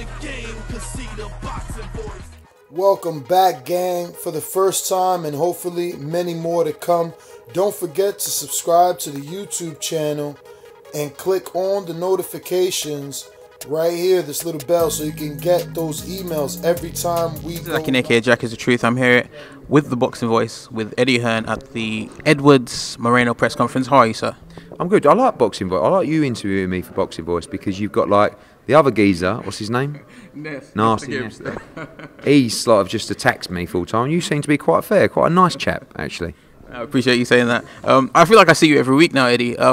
the game, cause see the boxing voice. Welcome back, gang, for the first time and hopefully many more to come. Don't forget to subscribe to the YouTube channel and click on the notifications right here, this little bell, so you can get those emails every time we go. Zakin, aka Jack is the Truth. I'm here with the Boxing Voice with Eddie Hearn at the Edwards Moreno press conference. How are you, sir? I'm good. I like Boxing Voice. I like you interviewing me for Boxing Voice because you've got like the other geezer. What's his name? Nasty. He sort of just attacks me full time. You seem to be quite fair, quite a nice chap, actually. I appreciate you saying that. I feel like I see you every week now, Eddie. I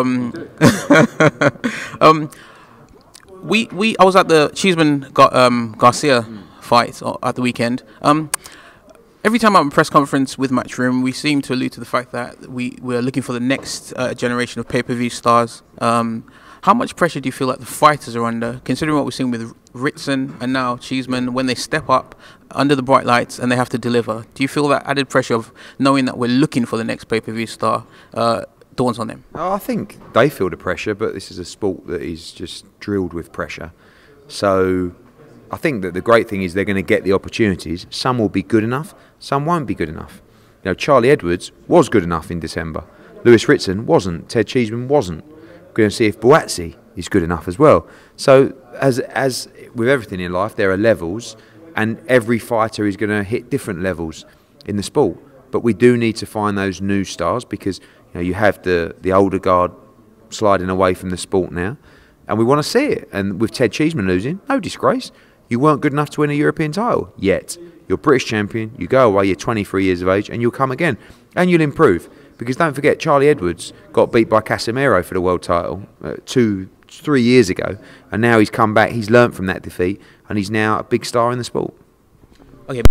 was at the Cheeseman Garcia fight at the weekend. Every time I'm at a press conference with Matchroom, we seem to allude to the fact that we're looking for the next generation of pay-per-view stars. How much pressure do you feel like the fighters are under, considering what we're seeing with Ritson and now Cheeseman, when they step up under the bright lights and they have to deliver? Do you feel that added pressure of knowing that we're looking for the next pay-per-view star dawns on them? I think they feel the pressure, but this is a sport that is just drilled with pressure. So I think that the great thing is they're going to get the opportunities. Some will be good enough, some won't be good enough. You know, Charlie Edwards was good enough in December. Lewis Ritson wasn't. Ted Cheeseman wasn't. We're going to see if Buatsi is good enough as well. So as with everything in life, there are levels, and every fighter is going to hit different levels in the sport. But we do need to find those new stars because you have the older guard sliding away from the sport now, and we want to see it. And with Ted Cheeseman losing, no disgrace. You weren't good enough to win a European title yet. You're British champion, you go away, you're 23 years of age, and you'll come again. And you'll improve. Because don't forget, Charlie Edwards got beat by Casemiro for the world title 2-3 years ago, and now he's come back, he's learnt from that defeat, and he's now a big star in the sport. Okay.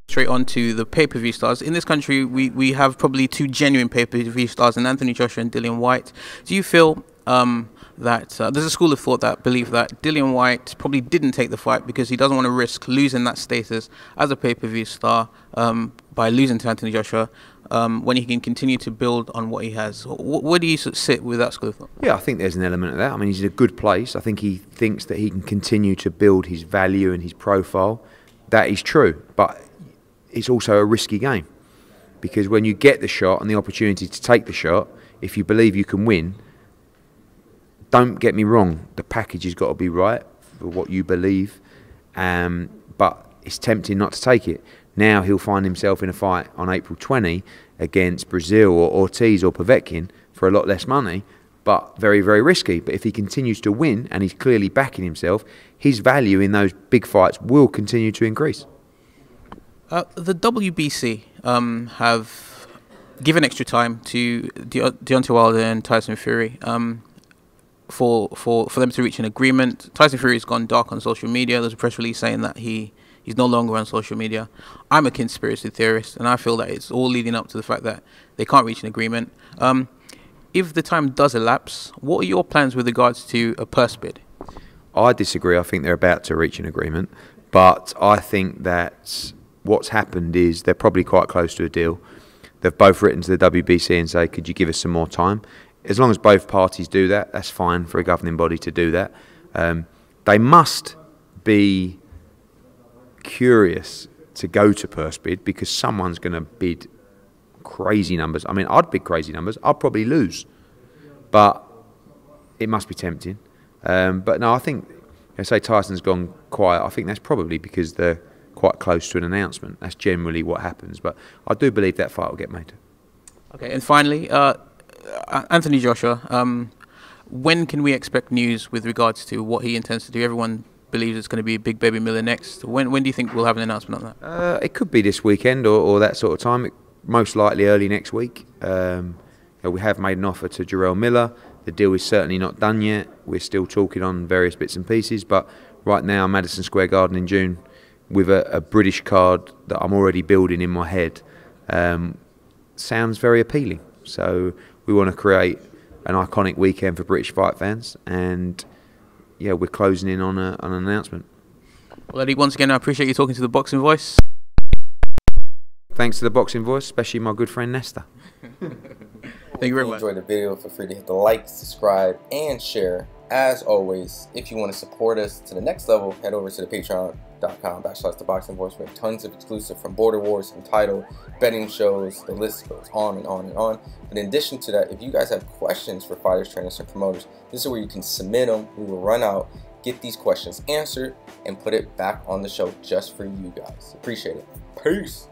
Straight on to the pay-per-view stars. In this country, we have probably two genuine pay-per-view stars in Anthony Joshua and Dillian Whyte. Do you feel that there's a school of thought that believe that Dillian Whyte probably didn't take the fight because he doesn't want to risk losing that status as a pay-per-view star by losing to Anthony Joshua when he can continue to build on what he has? Where do you sit with that school of thought? Yeah, I think there's an element of that. I mean, he's in a good place. I think he thinks that he can continue to build his value and his profile. That is true, but it's also a risky game because when you get the shot and the opportunity to take the shot, if you believe you can win, don't get me wrong, the package has got to be right for what you believe, but it's tempting not to take it. Now he'll find himself in a fight on April 20 against Brazil or Ortiz or Povetkin for a lot less money, but very, very risky. But if he continues to win and he's clearly backing himself, his value in those big fights will continue to increase. The WBC have given extra time to Deontay Wilder and Tyson Fury for them to reach an agreement. Tyson Fury has gone dark on social media. There's a press release saying that he's no longer on social media. I'm a conspiracy theorist, and I feel that it's all leading up to the fact that they can't reach an agreement. If the time does elapse, what are your plans with regards to a purse bid? I disagree. I think they're about to reach an agreement, but I think that what's happened is they're probably quite close to a deal. They've both written to the WBC and say, could you give us some more time? As long as both parties do that, that's fine for a governing body to do that. They must be curious to go to purse bid because someone's going to bid crazy numbers. I mean, I'd bid crazy numbers. I'd probably lose, but it must be tempting. But no, I think, say Tyson's gone quiet, I think that's probably because they're quite close to an announcement. That's generally what happens, but I do believe that fight will get made. Okay, and finally, Anthony Joshua, when can we expect news with regards to what he intends to do? Everyone believes it's going to be Big Baby Miller next. When do you think we'll have an announcement on that? It could be this weekend or that sort of time. Most likely early next week. We have made an offer to Jarrell Miller. The deal is certainly not done yet. We're still talking on various bits and pieces, but right now Madison Square Garden in June with a British card that I'm already building in my head sounds very appealing. So we want to create an iconic weekend for British fight fans, and yeah, we're closing in on an announcement. Well, Eddie, once again, I appreciate you talking to the Boxing Voice. Thanks to the Boxing Voice, especially my good friend Nesta. Thank you very much. If you enjoyed the video, feel free to hit the like, subscribe, and share. as always, if you want to support us to the next level, head over to the patreon.com/theboxingvoice. We have tons of exclusive from Border Wars, Entitled, betting shows, the list goes on and on and on. But in addition to that, if you guys have questions for fighters, trainers, and promoters, this is where you can submit them. We will run out, get these questions answered, and put it back on the show just for you guys. Appreciate it. Peace.